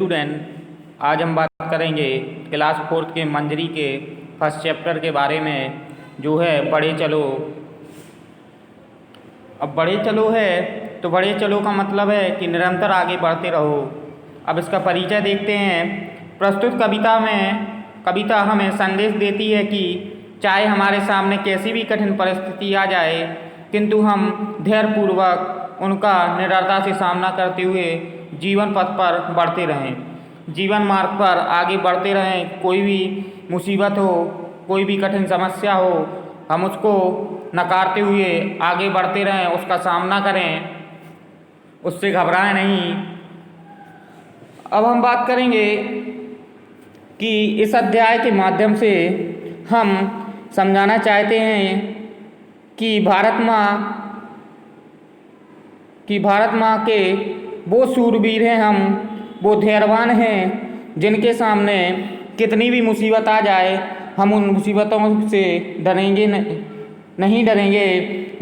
Student, आज हम बात करेंगे क्लास फोर्थ के मंजरी के फर्स्ट चैप्टर के बारे में, जो है बढ़े चलो। अब बढ़े चलो है तो बढ़े चलो का मतलब है कि निरंतर आगे बढ़ते रहो। अब इसका परिचय देखते हैं। प्रस्तुत कविता हमें संदेश देती है कि चाहे हमारे सामने कैसी भी कठिन परिस्थिति आ जाए, किंतु हम धैर्यपूर्वक उनका निडरता से सामना करते हुए जीवन पथ पर बढ़ते रहें, जीवन मार्ग पर आगे बढ़ते रहें। कोई भी मुसीबत हो, कोई भी कठिन समस्या हो, हम उसको नकारते हुए आगे बढ़ते रहें, उसका सामना करें, उससे घबराएं नहीं। अब हम बात करेंगे कि इस अध्याय के माध्यम से हम समझाना चाहते हैं कि भारत माँ के वो शूरवीर हैं, वो धैर्यवान हैं, जिनके सामने कितनी भी मुसीबत आ जाए हम उन मुसीबतों से डरेंगे नहीं डरेंगे,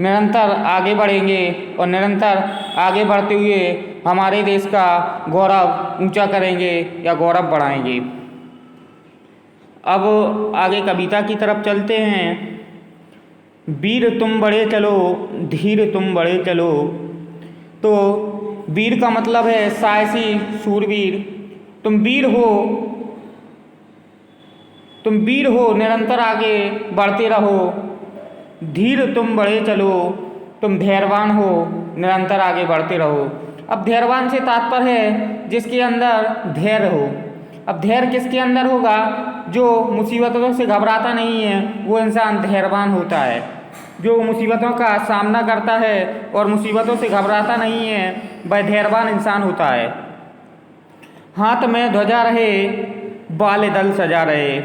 निरंतर आगे बढ़ेंगे और निरंतर आगे बढ़ते हुए हमारे देश का गौरव ऊंचा करेंगे या गौरव बढ़ाएंगे। अब आगे कविता की तरफ चलते हैं। वीर तुम बढ़े चलो, धीर तुम बढ़े चलो। तो वीर का मतलब है साहसी शूरवीर। तुम वीर हो, निरंतर आगे बढ़ते रहो। धीर तुम बढ़े चलो, तुम धैर्यवान हो, निरंतर आगे बढ़ते रहो। अब धैर्यवान से तात्पर्य है जिसके अंदर धैर्य हो। अब धैर्य किसके अंदर होगा? जो मुसीबतों से घबराता नहीं है वो इंसान धैर्यवान होता है। जो मुसीबतों का सामना करता है और मुसीबतों से घबराता नहीं है वह धैर्यवान इंसान होता है। हाथ में ध्वजा रहे, बाले दल सजा रहे।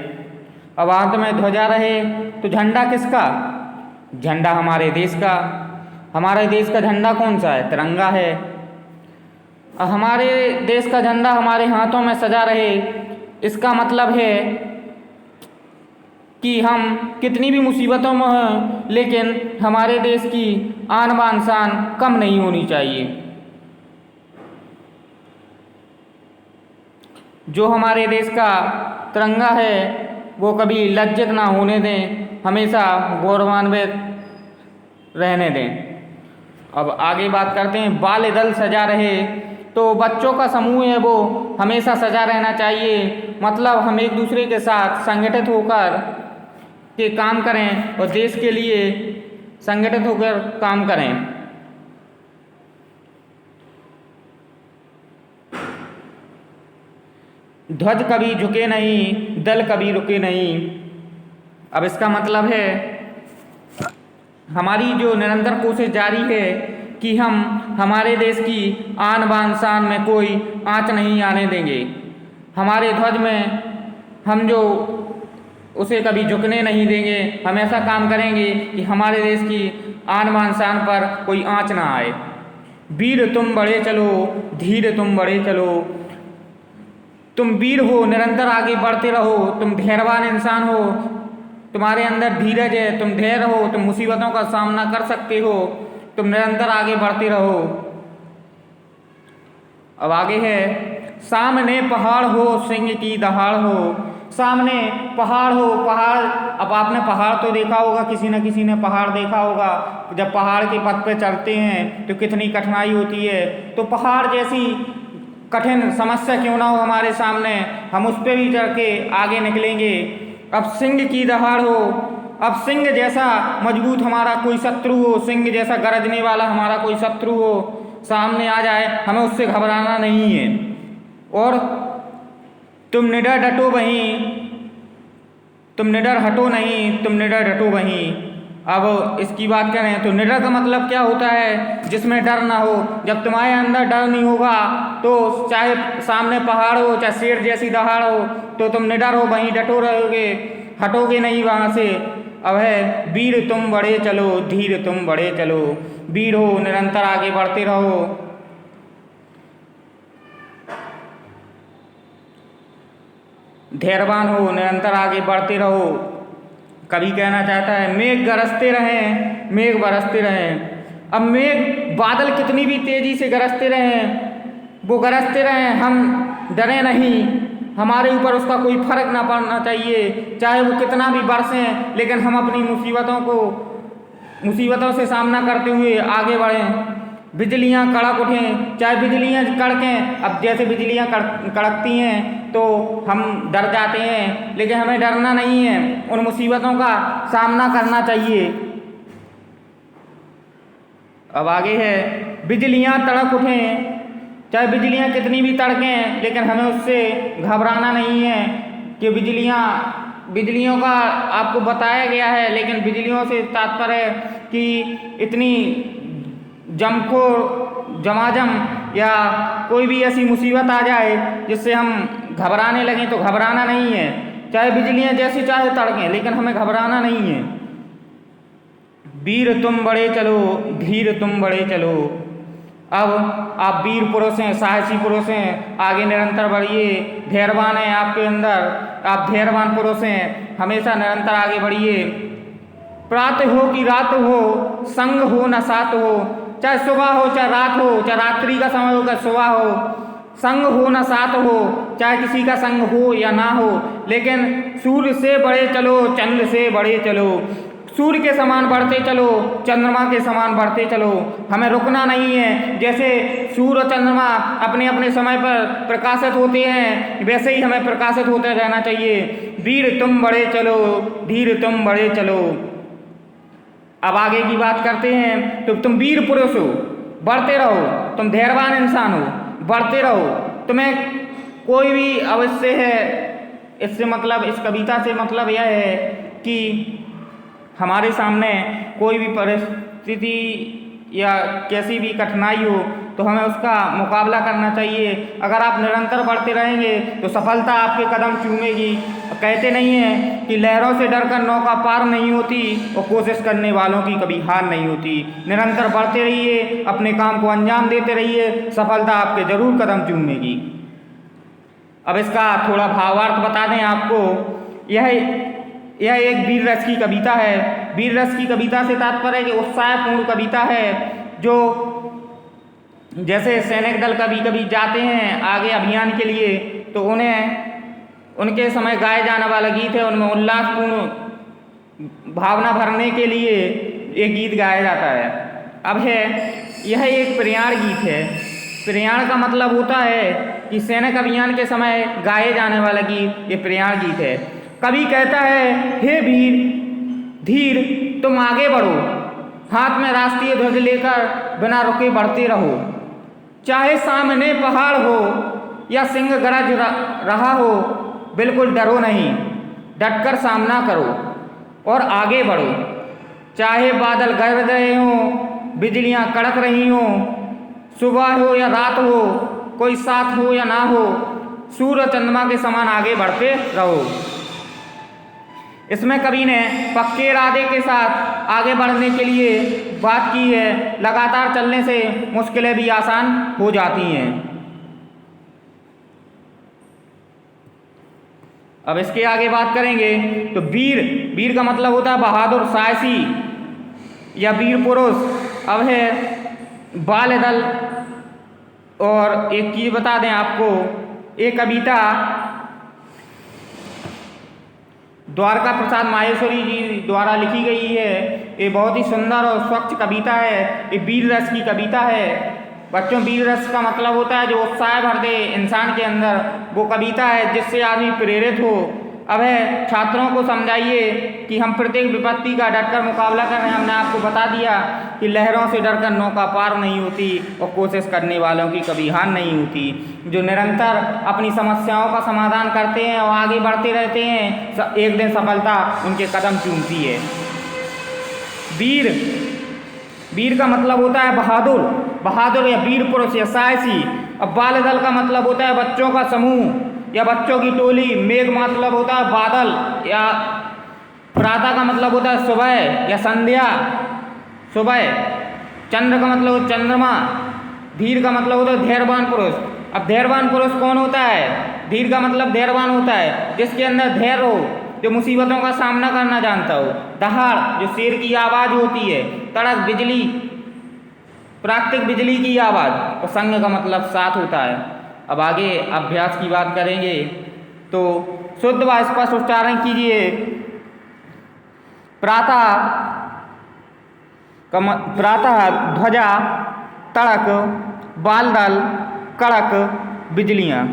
अब हाथ में ध्वजा रहे तो झंडा किसका? झंडा हमारे देश का। हमारे देश का झंडा कौन सा है? तिरंगा है। हमारे देश का झंडा हमारे हाथों में सजा रहे, इसका मतलब है कि हम कितनी भी मुसीबतों में हैं लेकिन हमारे देश की आन बान शान कम नहीं होनी चाहिए। जो हमारे देश का तिरंगा है वो कभी लज्जित ना होने दें, हमेशा गौरवान्वित रहने दें। अब आगे बात करते हैं। बाल दल सजा रहे, तो बच्चों का समूह है वो हमेशा सजा रहना चाहिए। मतलब हम एक दूसरे के साथ संगठित होकर के काम करें और देश के लिए संगठित होकर काम करें। ध्वज कभी झुके नहीं, दल कभी रुके नहीं। अब इसका मतलब है हमारी जो निरंतर कोशिश जारी है कि हम हमारे देश की आन बान शान में कोई आंच नहीं आने देंगे। हमारे ध्वज में हम जो उसे कभी झुकने नहीं देंगे, हमेशा काम करेंगे कि हमारे देश की आन बान शान पर कोई आंच ना आए। वीर तुम बढ़े चलो, धीर तुम बढ़े चलो। तुम वीर हो, निरंतर आगे बढ़ते रहो, तुम धैर्यवान इंसान हो, तुम्हारे अंदर धीरज है, तुम धैर्य हो, तुम मुसीबतों का सामना कर सकते हो, तुम निरंतर आगे बढ़ते रहो। अब आगे है। सामने पहाड़ हो, सिंह की दहाड़ हो। सामने पहाड़ हो, पहाड़, अब आपने पहाड़ तो देखा होगा, किसी न किसी ने पहाड़ देखा होगा। जब पहाड़ के पथ पे चढ़ते हैं तो कितनी कठिनाई होती है। तो पहाड़ जैसी कठिन समस्या क्यों ना हो हमारे सामने, हम उस पर भी चढ़ के आगे निकलेंगे। अब सिंह की दहाड़ हो, अब सिंह जैसा मजबूत हमारा कोई शत्रु हो, सिंह जैसा गरजने वाला हमारा कोई शत्रु हो सामने आ जाए, हमें उससे घबराना नहीं है। और तुम निडर डटो वहीं, तुम निडर हटो नहीं, तुम निडर डटो वहीं। अब इसकी बात करें तो निडर का मतलब क्या होता है? जिसमें डर ना हो। जब तुम्हारे अंदर डर नहीं होगा तो चाहे सामने पहाड़ हो, चाहे शेर जैसी दहाड़ हो, तो तुम निडर हो, वहीं डटो रहोगे, हटोगे नहीं वहाँ से। अब है वीर तुम बढ़े चलो, धीर तुम बढ़े चलो। वीर हो, निरंतर आगे बढ़ते रहो। धैर्यवान हो, निरंतर आगे बढ़ते रहो। कवि कहना चाहता है मेघ गरजते रहें, मेघ बरसते रहें। अब मेघ, बादल कितनी भी तेजी से गरजते रहें, वो गरजते रहें, हम डरे नहीं, हमारे ऊपर उसका कोई फर्क ना पड़ना चाहिए, चाहे वो कितना भी बरसें, लेकिन हम अपनी मुसीबतों से सामना करते हुए आगे बढ़ें। बिजलियां कड़क उठें, चाहे बिजलियां कड़कें, अब जैसे बिजलियां कड़कती हैं तो हम डर जाते हैं, लेकिन हमें डरना नहीं है, उन मुसीबतों का सामना करना चाहिए। अब आगे है, बिजलियां तड़क उठें, चाहे बिजलियां कितनी भी तड़कें, लेकिन हमें उससे घबराना नहीं है कि बिजलियों का आपको बताया गया है, लेकिन बिजलियों से तात्पर्य कि इतनी झमाझम या कोई भी ऐसी मुसीबत आ जाए जिससे हम घबराने लगें तो घबराना नहीं है। चाहे बिजलियां जैसी चाहे तड़कें, लेकिन हमें घबराना नहीं है। वीर तुम बड़े चलो, धीर तुम बड़े चलो। अब आप वीर पुरुष हैं, साहसी पुरुष हैं, आगे निरंतर बढ़िए। धैर्यवान है आपके अंदर, आप धैर्यवान पुरुष हैं, हमेशा निरंतर आगे बढ़िए। प्रातः हो कि रात हो, संग हो न साथ हो, चाहे सुबह हो चाहे रात हो, चाहे रात्रि का समय हो चाहे सुबह हो, संग हो न साथ हो, चाहे किसी का संग हो या ना हो, लेकिन सूर्य से बढ़े चलो, चंद्र से बढ़े चलो। सूर्य के समान बढ़ते चलो, चंद्रमा के समान बढ़ते चलो, हमें रुकना नहीं है। जैसे सूर्य और चंद्रमा अपने अपने समय पर प्रकाशित होते हैं, वैसे ही हमें प्रकाशित होते रहना चाहिए। वीर तुम बढ़े चलो, धीर तुम बढ़े चलो। अब आगे की बात करते हैं, तो तुम वीर पुरुष हो, बढ़ते रहो, तुम धैर्यवान इंसान हो, बढ़ते रहो। तुम्हें कोई भी अवश्य है, इससे मतलब, इस कविता से मतलब यह है कि हमारे सामने कोई भी परिस्थिति या कैसी भी कठिनाई हो तो हमें उसका मुकाबला करना चाहिए। अगर आप निरंतर बढ़ते रहेंगे तो सफलता आपके कदम चूमेगी। कहते नहीं हैं कि लहरों से डरकर नौका पार नहीं होती और कोशिश करने वालों की कभी हार नहीं होती। निरंतर बढ़ते रहिए, अपने काम को अंजाम देते रहिए, सफलता आपके जरूर कदम चूमेगी। अब इसका थोड़ा भावार्थ बता दें आपको। यह एक वीर रस की कविता है। वीर रस की कविता से तात्पर्य है कि उत्साहपूर्ण कविता है, जो जैसे सैनिक दल कभी कभी जाते हैं आगे अभियान के लिए, तो उनके समय गाए जाने वाला गीत है, उनमें उल्लासपूर्ण भावना भरने के लिए एक गीत गाया जाता है। अब यह एक प्रयाण गीत है। प्रयाण का मतलब होता है कि सैनिक अभियान के समय गाए जाने वाला गीत, ये प्रयाण गीत है। कवि कहता है, हे वीर धीर तुम आगे बढ़ो, हाथ में राष्ट्रीय ध्वज लेकर बिना रुके बढ़ते रहो। चाहे सामने पहाड़ हो या सिंह गरज रहा हो, बिल्कुल डरो नहीं, डटकर सामना करो और आगे बढ़ो। चाहे बादल गरज रहे हों, बिजलियां कड़क रही हों, सुबह हो या रात हो, कोई साथ हो या ना हो, सूर्य चंद्रमा के समान आगे बढ़ते रहो। इसमें कवि ने पक्के इरादे के साथ आगे बढ़ने के लिए बात की है। लगातार चलने से मुश्किलें भी आसान हो जाती हैं। अब इसके आगे बात करेंगे तो वीर का मतलब होता है बहादुर, साहसी या वीर पुरुष। अब है बाल दल। और एक चीज बता दें आपको, एक कविता द्वारका प्रसाद माहेश्वरी जी द्वारा लिखी गई है। ये बहुत ही सुंदर और स्वच्छ कविता है। ये वीर रस की कविता है। बच्चों, वीर रस का मतलब होता है जो उत्साह भर दे इंसान के अंदर, वो कविता है जिससे आदमी प्रेरित हो। अब छात्रों को समझाइए कि हम प्रत्येक विपत्ति का डटकर मुकाबला कर रहे हैं। हमने आपको बता दिया कि लहरों से डरकर नौका पार नहीं होती और कोशिश करने वालों की कभी हार नहीं होती। जो निरंतर अपनी समस्याओं का समाधान करते हैं और आगे बढ़ते रहते हैं, एक दिन सफलता उनके कदम चूमती है। वीर का मतलब होता है बहादुर या वीर पुरुष या साहसी। अब बाल दल का मतलब होता है बच्चों का समूह या बच्चों की टोली। मेघ मतलब होता है बादल, या प्रातः का मतलब होता है सुबह या संध्या, सुबह। चंद्र का मतलब चंद्रमा। धीर का मतलब होता है धैर्यवान पुरुष। अब धैर्यवान पुरुष कौन होता है? धीर का मतलब धैर्यवान होता है जिसके अंदर धैर्य हो, जो मुसीबतों का सामना करना जानता हो। दहाड़ जो शेर की आवाज होती है। तड़क बिजली, प्राकृतिक बिजली की आवाज। और संग का मतलब साथ होता है। अब आगे अभ्यास की बात करेंगे तो शुद्ध व स्पष्ट उच्चारण कीजिए। प्रातः ध्वजा तड़क बालदल कड़क बिजलियाँ।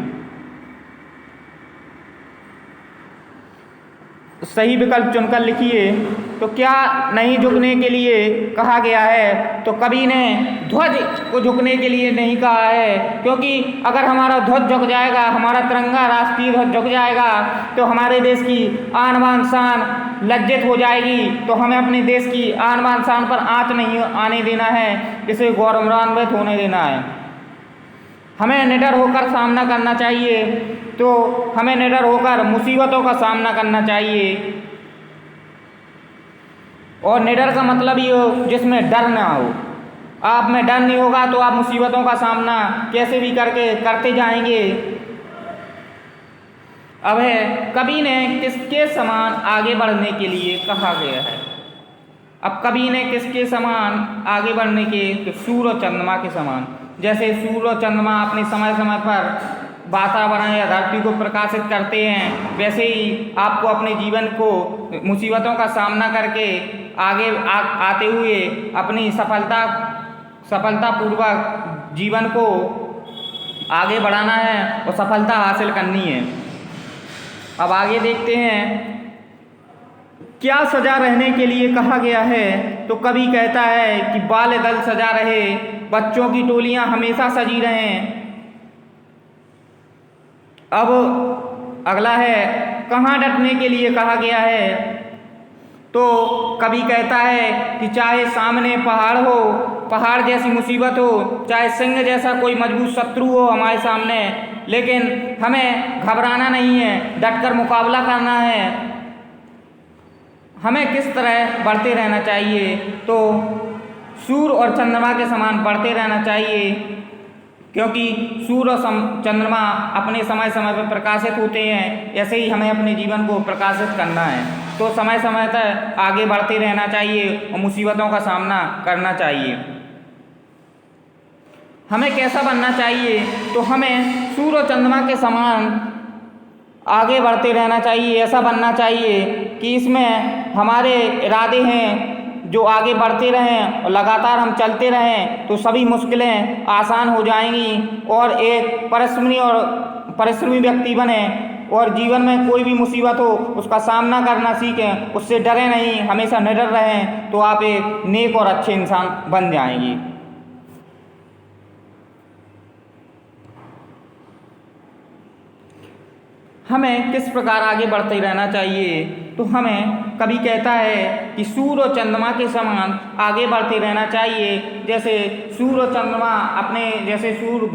सही विकल्प चुनकर लिखिए। तो क्या नहीं झुकने के लिए कहा गया है? तो कवि ने ध्वज को झुकने के लिए नहीं कहा है, क्योंकि अगर हमारा ध्वज झुक जाएगा, हमारा तिरंगा राष्ट्रीय ध्वज झुक जाएगा तो हमारे देश की आन बान शान लज्जित हो जाएगी। तो हमें अपने देश की आन बान शान पर आँच नहीं आने देना है, इसे गौरवान्वित होने देना है। हमें निडर होकर सामना करना चाहिए। तो हमें निडर होकर मुसीबतों का सामना करना चाहिए। और निडर का मतलब ये हो जिसमें डर ना हो। आप में डर नहीं होगा तो आप मुसीबतों का सामना कैसे भी करते जाएंगे। अब है कवि ने किसके समान आगे बढ़ने के लिए कहा गया है? अब कवि ने किसके समान आगे बढ़ने के? तो सूर्य और चंद्रमा के समान। जैसे सूर्य और चंद्रमा अपने समय समय पर वातावरण या धरती को प्रकाशित करते हैं, वैसे ही आपको अपने जीवन को मुसीबतों का सामना करके आगे आते हुए अपनी सफलतापूर्वक जीवन को आगे बढ़ाना है और सफलता हासिल करनी है। अब आगे देखते हैं क्या सजा रहने के लिए कहा गया है? तो कवि कहता है कि बाल दल सजा रहे, बच्चों की टोलियां हमेशा सजी रहें। अब अगला है कहाँ डटने के लिए कहा गया है? तो कवि कहता है कि चाहे सामने पहाड़ हो, पहाड़ जैसी मुसीबत हो, चाहे सिंह जैसा कोई मजबूत शत्रु हो हमारे सामने, लेकिन हमें घबराना नहीं है, डटकर मुकाबला करना है। हमें किस तरह बढ़ते रहना चाहिए? तो सूर्य और चंद्रमा के समान बढ़ते रहना चाहिए, क्योंकि सूर्य और चंद्रमा अपने समय समय पर प्रकाशित होते हैं, ऐसे ही हमें अपने जीवन को प्रकाशित करना है। तो समय समय तक आगे बढ़ते रहना चाहिए और मुसीबतों का सामना करना चाहिए। हमें कैसा बनना चाहिए? तो हमें सूर्य और चंद्रमा के समान आगे बढ़ते रहना चाहिए। ऐसा बनना चाहिए कि इसमें हमारे इरादे हैं जो आगे बढ़ते रहें और लगातार हम चलते रहें तो सभी मुश्किलें आसान हो जाएंगी और एक परिश्रमी व्यक्ति बने और जीवन में कोई भी मुसीबत हो उसका सामना करना सीखें, उससे डरे नहीं, हमेशा निडर रहें, तो आप एक नेक और अच्छे इंसान बन जाएंगे। हमें किस प्रकार आगे बढ़ते रहना चाहिए? तो हमें कवि कहता है कि सूर्य और चंद्रमा के समान आगे बढ़ते रहना चाहिए। जैसे सूर्य और चंद्रमा अपने, जैसे सूर्य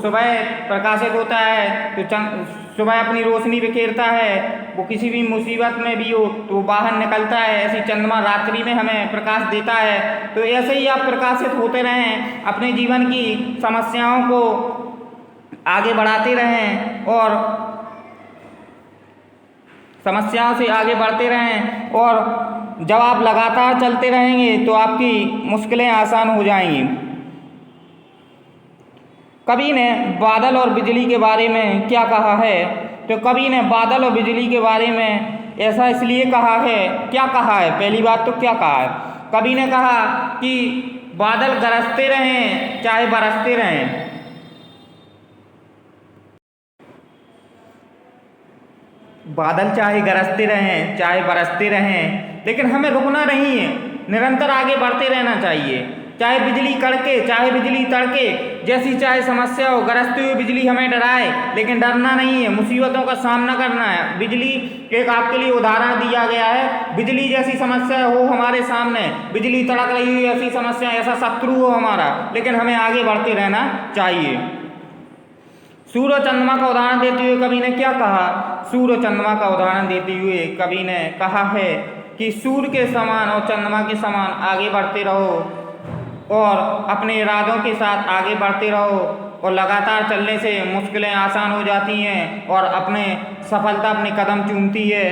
सुबह प्रकाशित होता है तो सुबह अपनी रोशनी बिखेरता है, वो किसी भी मुसीबत में भी हो तो वो बाहर निकलता है। ऐसे चंद्रमा रात्रि में हमें प्रकाश देता है। तो ऐसे ही आप प्रकाशित होते रहें, अपने जीवन की समस्याओं को आगे बढ़ाते रहें और समस्याओं से आगे बढ़ते रहें, और जब आप लगातार चलते रहेंगे तो आपकी मुश्किलें आसान हो जाएंगी। कवि ने बादल और बिजली के बारे में क्या कहा है? तो कवि ने बादल और बिजली के बारे में ऐसा इसलिए कहा है, क्या कहा है? पहली बात तो क्या कहा है? कवि ने कहा कि बादल गरजते रहें चाहे बरसते रहें, बादल चाहे गरजते रहें चाहे बरसते रहें, लेकिन हमें रुकना नहीं है, निरंतर आगे बढ़ते रहना चाहिए। चाहे बिजली कड़के चाहे बिजली तड़के, जैसी चाहे समस्या हो, गरजती हुई बिजली हमें डराए लेकिन डरना नहीं है, मुसीबतों का सामना करना है। बिजली एक आपके लिए उदाहरण दिया गया है, बिजली जैसी समस्या हो हमारे सामने, बिजली तड़क रही हुई ऐसी समस्या, ऐसा शत्रु हो हमारा, लेकिन हमें आगे बढ़ते रहना चाहिए। सूर्य और चंद्रमा का उदाहरण देते हुए कवि ने क्या कहा? सूर्य और चंद्रमा का उदाहरण देते हुए कवि ने कहा है कि सूर्य के समान और चंद्रमा के समान आगे बढ़ते रहो और अपने इरादों के साथ आगे बढ़ते रहो, और लगातार चलने से मुश्किलें आसान हो जाती हैं और अपने सफलता अपने कदम चूमती है।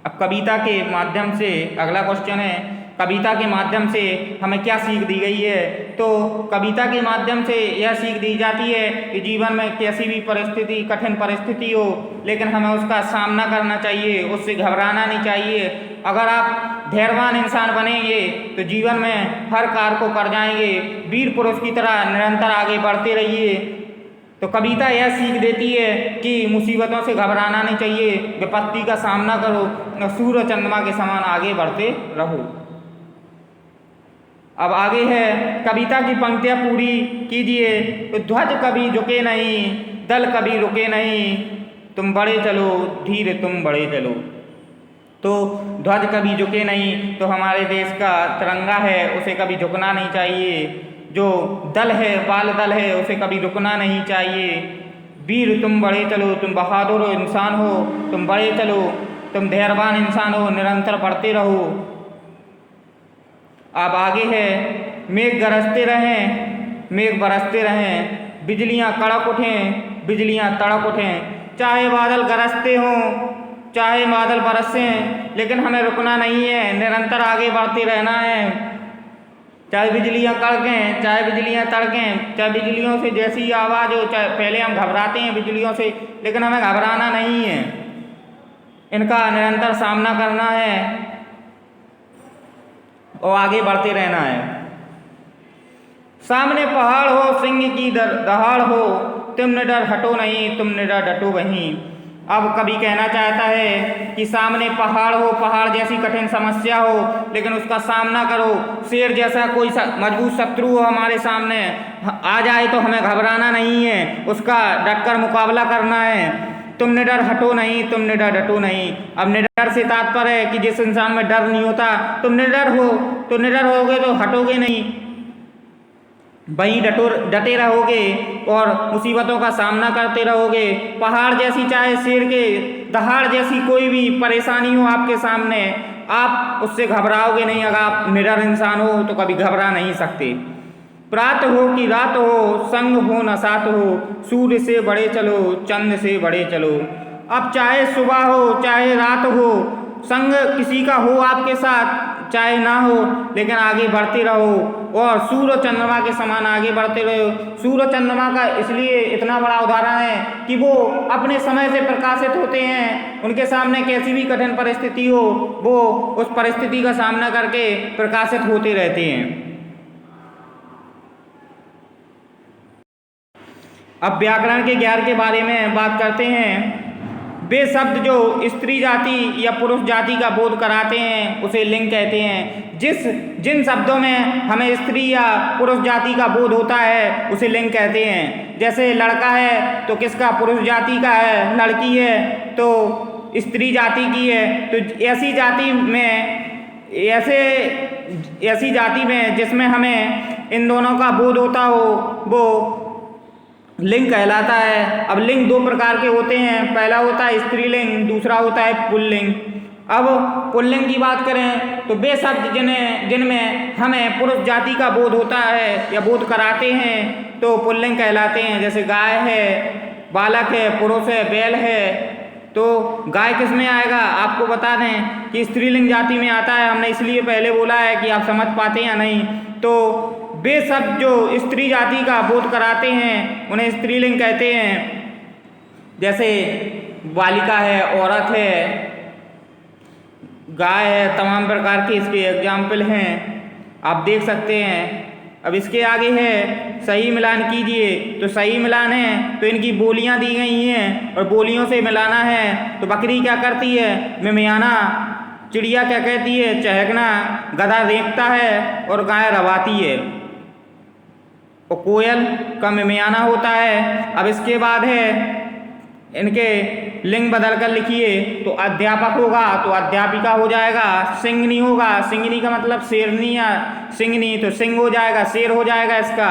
अब कविता के माध्यम से अगला क्वेश्चन है कविता के माध्यम से हमें क्या सीख दी गई है? तो कविता के माध्यम से यह सीख दी जाती है कि जीवन में कैसी भी परिस्थिति, कठिन परिस्थिति हो, लेकिन हमें उसका सामना करना चाहिए, उससे घबराना नहीं चाहिए। अगर आप धैर्यवान इंसान बनेंगे तो जीवन में हर कार्य को कर जाएंगे। वीर पुरुष की तरह निरंतर आगे बढ़ते रहिए। तो कविता यह सीख देती है कि मुसीबतों से घबराना नहीं चाहिए, विपत्ति का सामना करो और सूर्य चंद्रमा के समान आगे बढ़ते रहो। अब आगे है, कविता की पंक्तियाँ पूरी कीजिए। तो ध्वज कभी झुके नहीं, दल कभी रुके नहीं, तुम बढ़े चलो धीरे तुम बढ़े चलो। तो ध्वज कभी झुके नहीं, तो हमारे देश का तिरंगा है उसे कभी झुकना नहीं चाहिए। जो दल है, बाल दल है, उसे कभी रुकना नहीं चाहिए। वीर तुम बढ़े चलो, तुम बहादुर इंसान हो, तुम बढ़े चलो, तुम धैर्यवान इंसान हो, निरंतर बढ़ते रहो। अब आगे है, मेघ गरजते रहें, मेघ बरसते रहें, बिजलियां कड़क उठें, बिजलियां तड़क उठें। चाहे बादल गरजते हों, चाहे बादल बरसें, लेकिन हमें रुकना नहीं है, निरंतर आगे बढ़ते रहना है। चाहे बिजलियां कड़कें, चाहे बिजलियां तड़कें, चाहे बिजलियों से जैसी आवाज़ हो, चाहे पहले हम घबराते हैं बिजलियों से, लेकिन हमें घबराना नहीं है, इनका निरंतर सामना करना है और आगे बढ़ते रहना है। सामने पहाड़ हो, सिंह की दहाड़ हो, तुम निडर हटो नहीं, तुम निडर डटो वहीं। अब कवि कहना चाहता है कि सामने पहाड़ हो, पहाड़ जैसी कठिन समस्या हो, लेकिन उसका सामना करो। शेर जैसा कोई मजबूत शत्रु हो हमारे सामने आ जाए तो हमें घबराना नहीं है, उसका डटकर मुकाबला करना है। तुम निडर हटो नहीं, तुम निडर डटो नहीं। अब निडर से तात्पर्य है कि जिस इंसान में डर नहीं होता, तुम निडर हो तो निडर होगे तो हटोगे नहीं, वहीं डटे रहोगे और मुसीबतों का सामना करते रहोगे। पहाड़ जैसी, चाहे शेर के दहाड़ जैसी कोई भी परेशानी हो आपके सामने, आप उससे घबराओगे नहीं। अगर आप निडर इंसान हो तो कभी घबरा नहीं सकते। प्रात हो कि रात हो, संग हो न साथ हो, सूर्य से बढ़े चलो, चंद्र से बढ़े चलो। अब चाहे सुबह हो चाहे रात हो, संग किसी का हो आपके साथ चाहे ना हो, लेकिन आगे बढ़ते रहो और सूर्य चंद्रमा के समान आगे बढ़ते रहो। सूर्य चंद्रमा का इसलिए इतना बड़ा उदाहरण है कि वो अपने समय से प्रकाशित होते हैं। उनके सामने कैसी भी कठिन परिस्थिति हो, वो उस परिस्थिति का सामना करके प्रकाशित होते रहते हैं। अब व्याकरण के ज्ञान के बारे में बात करते हैं। वे शब्द जो स्त्री जाति या पुरुष जाति का बोध कराते हैं उसे लिंग कहते हैं। जिन शब्दों में हमें स्त्री या पुरुष जाति का बोध होता है उसे लिंग कहते हैं। जैसे लड़का है तो किसका, पुरुष जाति का है, लड़की है तो स्त्री जाति की है। तो ऐसी जाति में जिसमें हमें इन दोनों का बोध होता हो वो लिंग कहलाता है। अब लिंग दो प्रकार के होते हैं, पहला होता है स्त्रीलिंग, दूसरा होता है पुल्लिंग। अब पुल्लिंग की बात करें तो वे शब्द जिनमें हमें पुरुष जाति का बोध होता है या बोध कराते हैं तो पुल्लिंग कहलाते हैं। जैसे गाय है, बालक है, पुरुष है, बैल है। तो गाय किस में आएगा, आपको बता दें कि स्त्रीलिंग जाति में आता है। हमने इसलिए पहले बोला है कि आप समझ पाते या नहीं। तो वे शब्द जो स्त्री जाति का बोध कराते हैं उन्हें स्त्रीलिंग कहते हैं। जैसे बालिका है, औरत है, गाय है, तमाम प्रकार के इसके एग्जाम्पल हैं, आप देख सकते हैं। अब इसके आगे है सही मिलान कीजिए। तो सही मिलान है तो इनकी बोलियां दी गई हैं और बोलियों से मिलाना है। तो बकरी क्या करती है, मिमियाना। चिड़िया क्या कहती है, चहकना। गधा रेंगता है और गाय रवाती है। और कोयल का मिमियाना होता है। अब इसके बाद है इनके लिंग बदल कर लिखिए। तो अध्यापक होगा तो अध्यापिका हो जाएगा। सिंगनी होगा, सिंगनी का मतलब शेरनी या सिंगनी, तो सिंह हो जाएगा, शेर हो जाएगा इसका।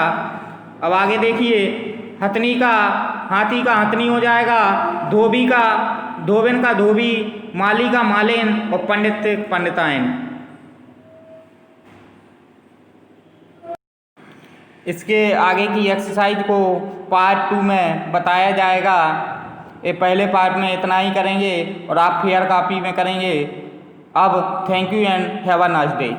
अब आगे देखिए, हथनी का हाथी का हथनी हो जाएगा। धोबी का धोबिन का धोबी, माली का मालिन और पंडित पंडिताइन। इसके आगे की एक्सरसाइज को पार्ट 2 में बताया जाएगा। ये पहले पार्ट में इतना ही करेंगे और आप फेयर कॉपी में करेंगे। अब thank you and have a nice day.